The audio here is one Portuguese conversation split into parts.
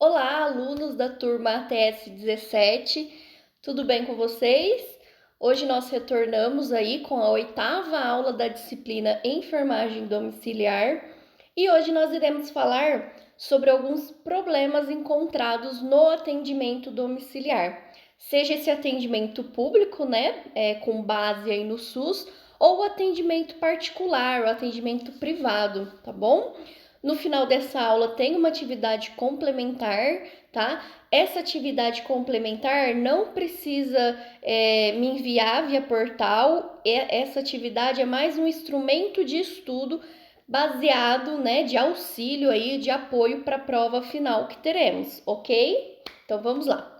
Olá, alunos da turma ATS 17, tudo bem com vocês? Hoje nós retornamos aí com a 8ª aula da disciplina Enfermagem Domiciliar e hoje nós iremos falar sobre alguns problemas encontrados no atendimento domiciliar, seja esse atendimento público, né, com base aí no SUS, ou o atendimento particular, o atendimento privado, tá bom? No final dessa aula tem uma atividade complementar, tá? Essa atividade complementar não precisa me enviar via portal. Essa atividade é mais um instrumento de estudo baseado, né, de auxílio aí, de apoio para a prova final que teremos, ok? Então vamos lá.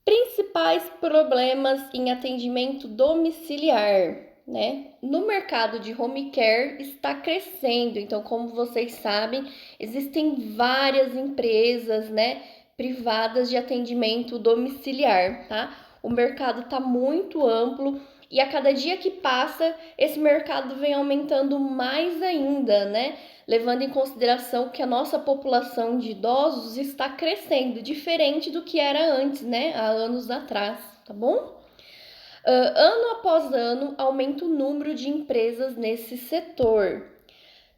Principais problemas em atendimento domiciliar, né? No mercado de home care está crescendo, então, como vocês sabem, existem várias empresas, né, privadas de atendimento domiciliar, tá? O mercado está muito amplo e a cada dia que passa, esse mercado vem aumentando mais ainda, né? Levando em consideração que a nossa população de idosos está crescendo, diferente do que era antes, né? Há anos atrás, tá bom? Ano após ano, aumenta o número de empresas nesse setor.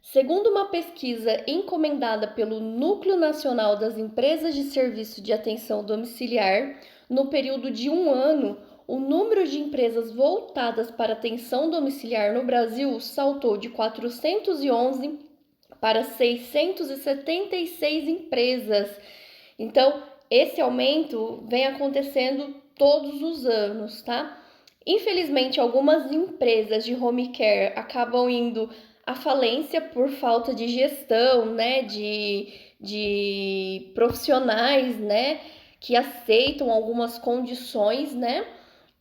Segundo uma pesquisa encomendada pelo Núcleo Nacional das Empresas de Serviço de Atenção Domiciliar, no período de um ano, o número de empresas voltadas para atenção domiciliar no Brasil saltou de 411 para 676 empresas. Então, esse aumento vem acontecendo todos os anos, tá? Infelizmente, algumas empresas de home care acabam indo à falência por falta de gestão, né? De profissionais, né? Que aceitam algumas condições, né?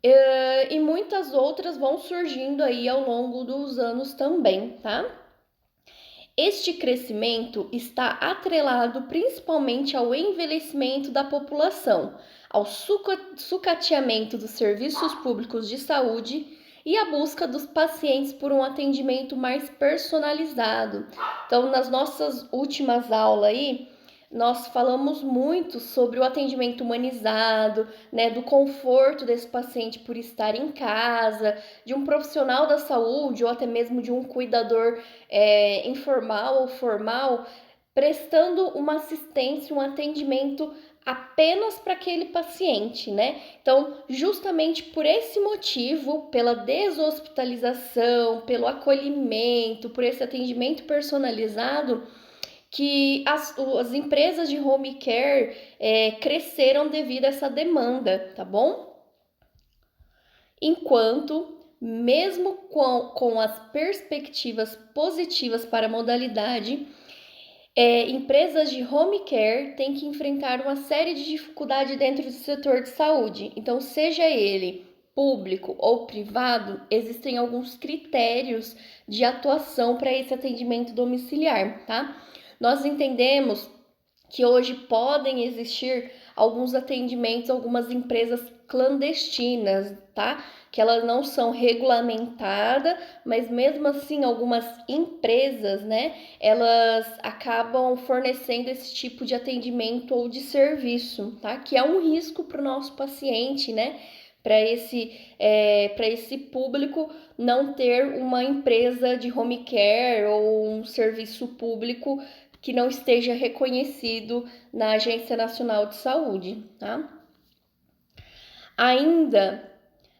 E muitas outras vão surgindo aí ao longo dos anos também, tá? Este crescimento está atrelado principalmente ao envelhecimento da população, ao sucateamento dos serviços públicos de saúde e à busca dos pacientes por um atendimento mais personalizado. Então, nas nossas últimas aulas aí, nós falamos muito sobre o atendimento humanizado, né, do conforto desse paciente por estar em casa, de um profissional da saúde ou até mesmo de um cuidador informal ou formal, prestando uma assistência, um atendimento apenas para aquele paciente, né? Então, justamente por esse motivo, pela deshospitalização, pelo acolhimento, por esse atendimento personalizado, que as empresas de home care cresceram devido a essa demanda, tá bom? Enquanto, mesmo com as perspectivas positivas para a modalidade, empresas de home care têm que enfrentar uma série de dificuldades dentro do setor de saúde. Então, seja ele público ou privado, existem alguns critérios de atuação para esse atendimento domiciliar, tá? Nós entendemos que hoje podem existir alguns atendimentos, algumas empresas clandestinas, tá? Que elas não são regulamentadas, mas mesmo assim algumas empresas, né, elas acabam fornecendo esse tipo de atendimento ou de serviço, tá? Que é um risco para o nosso paciente, né? Para esse público não ter uma empresa de home care ou um serviço público que não esteja reconhecido na Agência Nacional de Saúde, tá? Ainda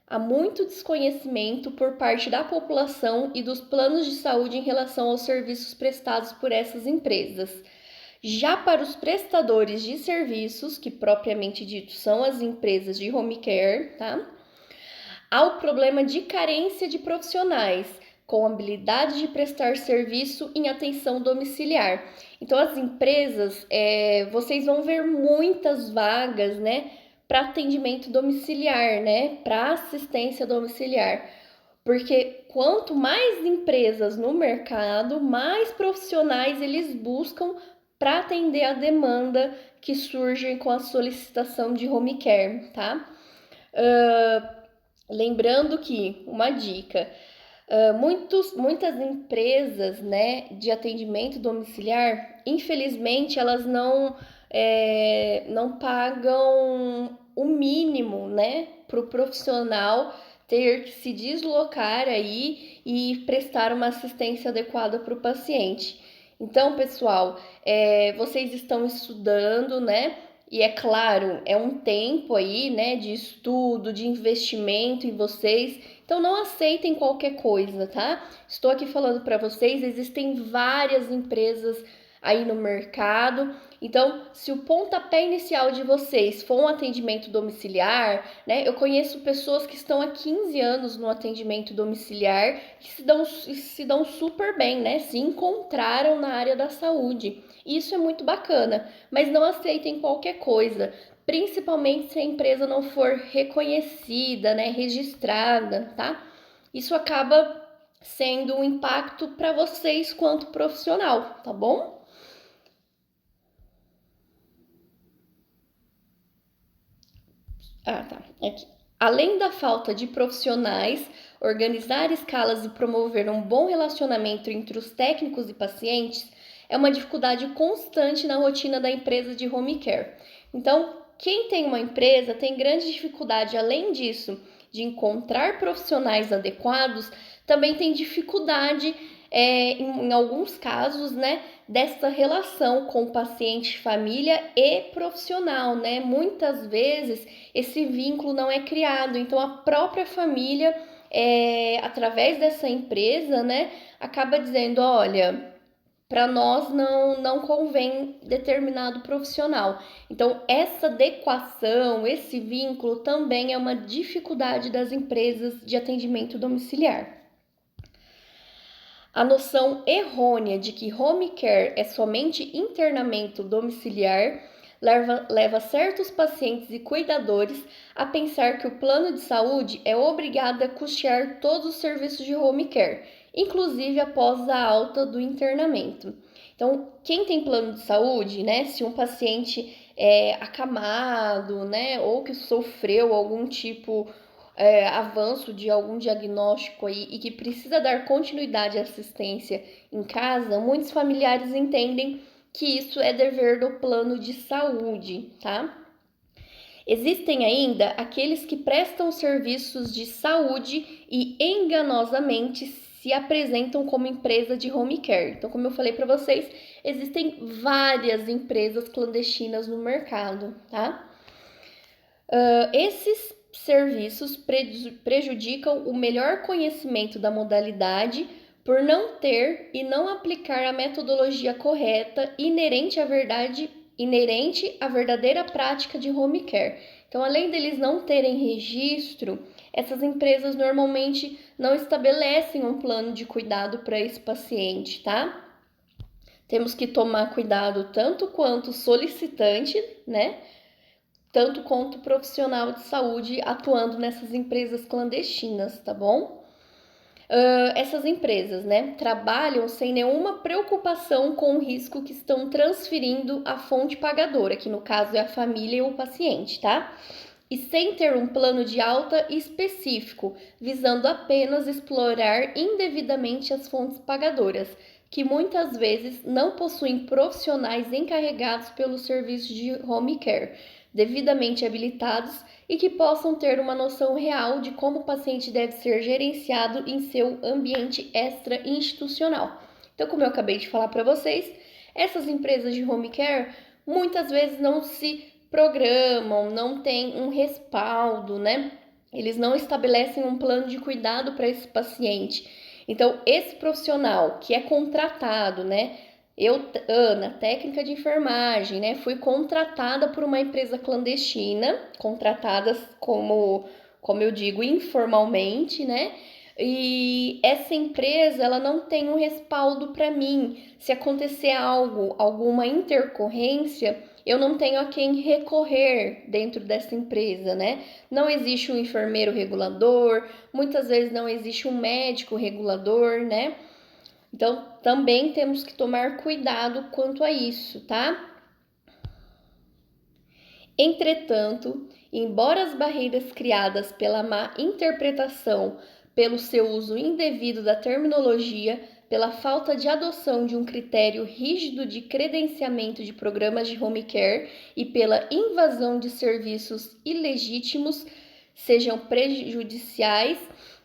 há muito desconhecimento por parte da população e dos planos de saúde em relação aos serviços prestados por essas empresas. Já para os prestadores de serviços, que propriamente dito são as empresas de home care, tá? Há o problema de carência de profissionais com habilidade de prestar serviço em atenção domiciliar. Então, as empresas, vocês vão ver muitas vagas, né, para atendimento domiciliar, né, para assistência domiciliar. Porque quanto mais empresas no mercado, mais profissionais eles buscam para atender a demanda que surge com a solicitação de home care, tá? Lembrando que, uma dica, Muitas empresas, né, de atendimento domiciliar, infelizmente, elas não pagam o mínimo, né, para o profissional ter que se deslocar aí e prestar uma assistência adequada para o paciente. Então, pessoal, vocês estão estudando, né? E é claro, é um tempo aí, né, de estudo, de investimento em vocês. Então não aceitem qualquer coisa, tá? Estou aqui falando para vocês, existem várias empresas aí no mercado. Então, se o pontapé inicial de vocês for um atendimento domiciliar, né? Eu conheço pessoas que estão há 15 anos no atendimento domiciliar que se dão super bem, né? Se encontraram na área da saúde. Isso é muito bacana, mas não aceitem qualquer coisa, principalmente se a empresa não for reconhecida, né, registrada, tá? Isso acaba sendo um impacto para vocês quanto profissional, tá bom? Ah, tá. Aqui. Além da falta de profissionais, organizar escalas e promover um bom relacionamento entre os técnicos e pacientes é uma dificuldade constante na rotina da empresa de home care. Então, quem tem uma empresa tem grande dificuldade, além disso, de encontrar profissionais adequados, também tem dificuldade, em alguns casos, né, dessa relação com o paciente, família e profissional, né? Muitas vezes esse vínculo não é criado, então a própria família, através dessa empresa, né, acaba dizendo, olha, para nós não convém determinado profissional. Então, essa adequação, esse vínculo também é uma dificuldade das empresas de atendimento domiciliar. A noção errônea de que home care é somente internamento domiciliar leva certos pacientes e cuidadores a pensar que o plano de saúde é obrigado a custear todos os serviços de home care, inclusive após a alta do internamento. Então, quem tem plano de saúde, né, se um paciente é acamado, né, ou que sofreu algum tipo avanço de algum diagnóstico aí e que precisa dar continuidade à assistência em casa, muitos familiares entendem que isso é dever do plano de saúde, tá? Existem ainda aqueles que prestam serviços de saúde e enganosamente se apresentam como empresa de home care. Então, como eu falei para vocês, existem várias empresas clandestinas no mercado, tá? Esses serviços prejudicam o melhor conhecimento da modalidade por não ter e não aplicar a metodologia correta inerente à verdadeira prática de home care. Então, além deles não terem registro, essas empresas normalmente não estabelecem um plano de cuidado para esse paciente, tá? Temos que tomar cuidado tanto quanto solicitante, né? Tanto quanto profissional de saúde atuando nessas empresas clandestinas, tá bom? Essas empresas, né, trabalham sem nenhuma preocupação com o risco que estão transferindo à fonte pagadora, que no caso é a família e o paciente, tá? E sem ter um plano de alta específico, visando apenas explorar indevidamente as fontes pagadoras, que muitas vezes não possuem profissionais encarregados pelo serviço de home care, devidamente habilitados e que possam ter uma noção real de como o paciente deve ser gerenciado em seu ambiente extra-institucional. Então, como eu acabei de falar para vocês, essas empresas de home care muitas vezes não se programam, não têm um respaldo, né? Eles não estabelecem um plano de cuidado para esse paciente. Então, esse profissional que é contratado, né? Eu, Ana, técnica de enfermagem, né? Fui contratada por uma empresa clandestina, contratada como eu digo, informalmente, né? E essa empresa, ela não tem um respaldo para mim. Se acontecer algo, alguma intercorrência, eu não tenho a quem recorrer dentro dessa empresa, né? Não existe um enfermeiro regulador, muitas vezes não existe um médico regulador, né? Então, também temos que tomar cuidado quanto a isso, tá? Entretanto, embora as barreiras criadas pela má interpretação pelo seu uso indevido da terminologia, pela falta de adoção de um critério rígido de credenciamento de programas de home care e pela invasão de serviços ilegítimos, sejam prejudiciais,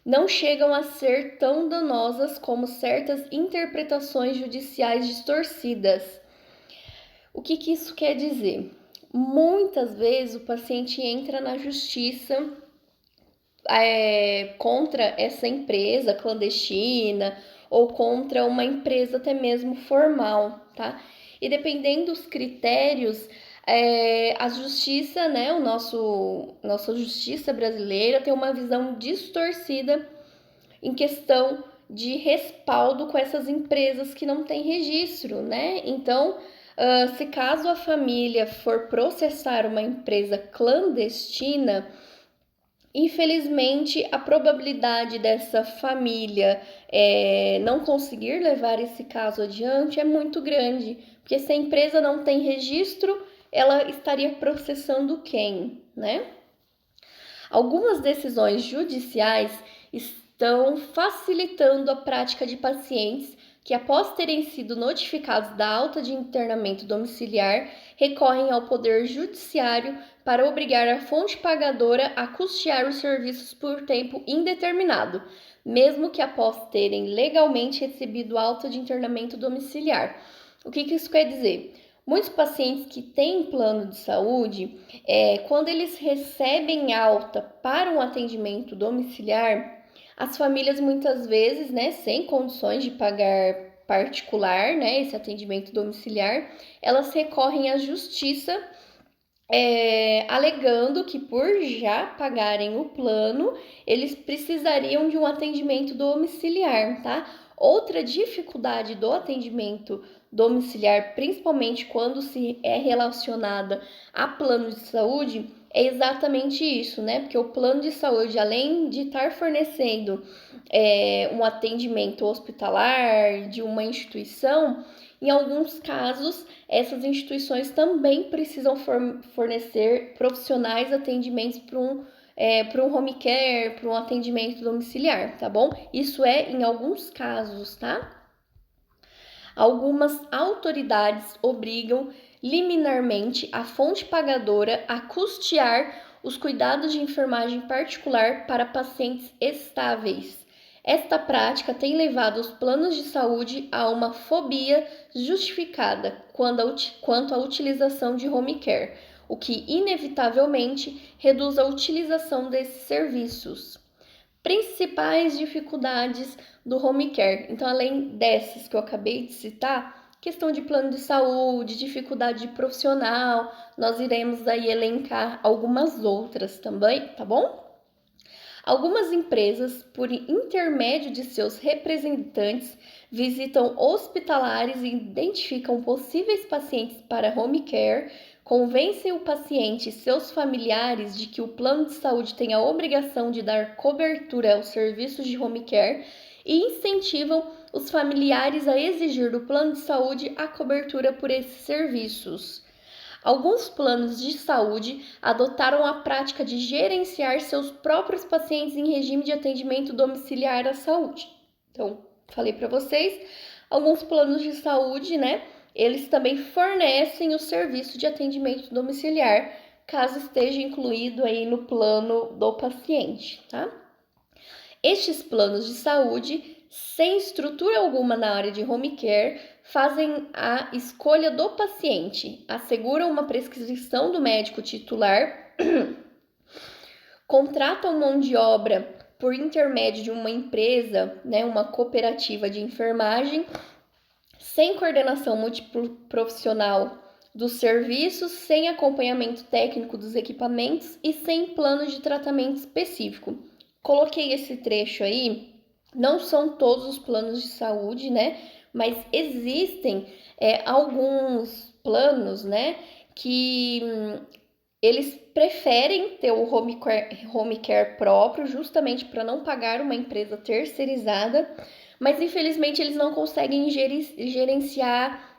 não chegam a ser tão danosas como certas interpretações judiciais distorcidas. O que isso quer dizer? Muitas vezes o paciente entra na justiça contra essa empresa clandestina ou contra uma empresa até mesmo formal, tá? E dependendo dos critérios, a justiça, né, nossa justiça brasileira tem uma visão distorcida em questão de respaldo com essas empresas que não têm registro, né? Então, se caso a família for processar uma empresa clandestina, infelizmente, a probabilidade dessa família não conseguir levar esse caso adiante é muito grande, porque se a empresa não tem registro, ela estaria processando quem, né? Algumas decisões judiciais estão facilitando a prática de pacientes que, após terem sido notificados da alta de internamento domiciliar, recorrem ao Poder Judiciário para obrigar a fonte pagadora a custear os serviços por tempo indeterminado, mesmo que após terem legalmente recebido alta de internamento domiciliar. O que isso quer dizer? Muitos pacientes que têm plano de saúde, quando eles recebem alta para um atendimento domiciliar, as famílias muitas vezes, né, sem condições de pagar particular, né, esse atendimento domiciliar, elas recorrem à justiça, alegando que por já pagarem o plano, eles precisariam de um atendimento domiciliar, tá? Outra dificuldade do atendimento domiciliar, principalmente quando se é relacionada a plano de saúde, é exatamente isso, né? Porque o plano de saúde, além de estar fornecendo um atendimento hospitalar de uma instituição, em alguns casos, essas instituições também precisam fornecer profissionais atendimentos para um home care, para um atendimento domiciliar, tá bom? Isso é em alguns casos, tá? Algumas autoridades obrigam liminarmente a fonte pagadora a custear os cuidados de enfermagem particular para pacientes estáveis. Esta prática tem levado os planos de saúde a uma fobia justificada quanto à utilização de home care, o que inevitavelmente reduz a utilização desses serviços. Principais dificuldades do home care. Então, além dessas que eu acabei de citar, questão de plano de saúde, dificuldade profissional, nós iremos aí elencar algumas outras também, tá bom? Algumas empresas, por intermédio de seus representantes, visitam hospitalares e identificam possíveis pacientes para home care, convencem o paciente e seus familiares de que o plano de saúde tem a obrigação de dar cobertura aos serviços de home care e incentivam os familiares a exigir do plano de saúde a cobertura por esses serviços. Alguns planos de saúde adotaram a prática de gerenciar seus próprios pacientes em regime de atendimento domiciliar à saúde. Então, falei para vocês, alguns planos de saúde, né, eles também fornecem o serviço de atendimento domiciliar, caso esteja incluído aí no plano do paciente, tá? Estes planos de saúde, sem estrutura alguma na área de home care, fazem a escolha do paciente, asseguram uma prescrição do médico titular, contratam mão de obra por intermédio de uma empresa, né, uma cooperativa de enfermagem, sem coordenação multiprofissional dos serviços, sem acompanhamento técnico dos equipamentos e sem plano de tratamento específico. Coloquei esse trecho aí, não são todos os planos de saúde, né? Mas existem alguns planos, né? Que eles preferem ter o home care próprio, justamente para não pagar uma empresa terceirizada, mas infelizmente eles não conseguem gerenciar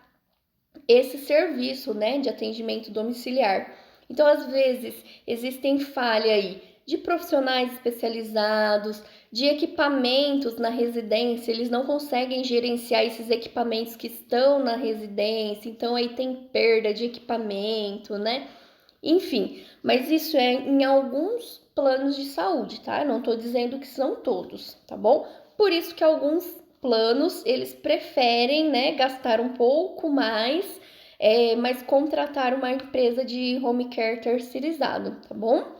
esse serviço, né, de atendimento domiciliar. Então, às vezes, existem falha aí de profissionais especializados, de equipamentos na residência, eles não conseguem gerenciar esses equipamentos que estão na residência, então aí tem perda de equipamento, né? Enfim, mas isso é em alguns planos de saúde, tá? Eu não tô dizendo que são todos, tá bom? Por isso que alguns planos, eles preferem, né, gastar um pouco mais, mas contratar uma empresa de home care terceirizado, tá bom?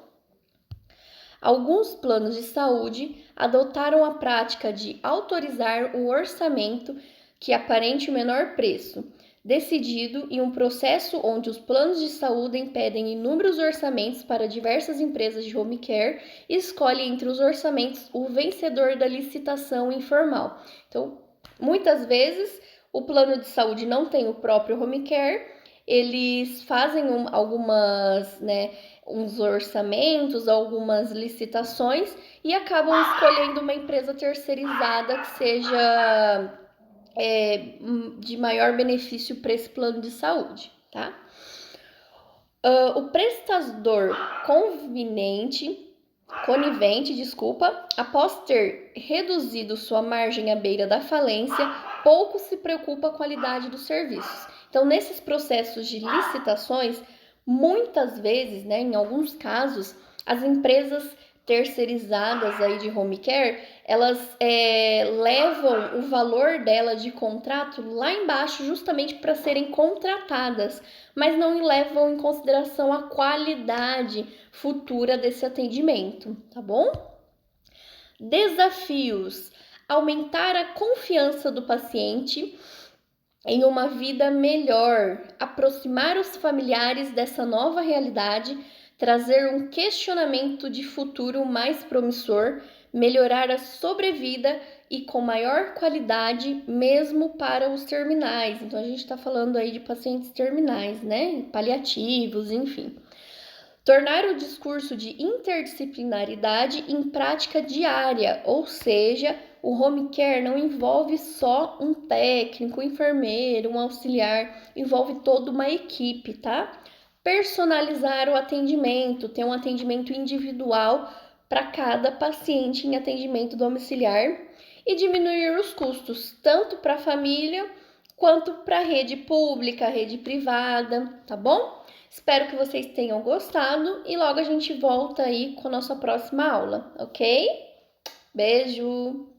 Alguns planos de saúde adotaram a prática de autorizar o orçamento que aparente o menor preço, decidido em um processo onde os planos de saúde pedem inúmeros orçamentos para diversas empresas de home care e escolhe entre os orçamentos o vencedor da licitação informal. Então, muitas vezes, o plano de saúde não tem o próprio home care, eles fazem algumas, né, uns orçamentos, algumas licitações e acabam escolhendo uma empresa terceirizada que seja de maior benefício para esse plano de saúde, tá? O prestador conivente, após ter reduzido sua margem à beira da falência, pouco se preocupa com a qualidade dos serviços. Então, nesses processos de licitações, muitas vezes, né, em alguns casos, as empresas terceirizadas aí de home care, elas levam o valor dela de contrato lá embaixo justamente para serem contratadas, mas não levam em consideração a qualidade futura desse atendimento, tá bom? Desafios: aumentar a confiança do paciente em uma vida melhor, aproximar os familiares dessa nova realidade, trazer um questionamento de futuro mais promissor, melhorar a sobrevida e com maior qualidade, mesmo para os terminais. Então, a gente está falando aí de pacientes terminais, né? Paliativos, enfim. Tornar o discurso de interdisciplinaridade em prática diária, ou seja, o home care não envolve só um técnico, um enfermeiro, um auxiliar, envolve toda uma equipe, tá? Personalizar o atendimento, ter um atendimento individual para cada paciente em atendimento domiciliar e diminuir os custos, tanto para a família quanto para a rede pública, rede privada, tá bom? Espero que vocês tenham gostado e logo a gente volta aí com a nossa próxima aula, ok? Beijo!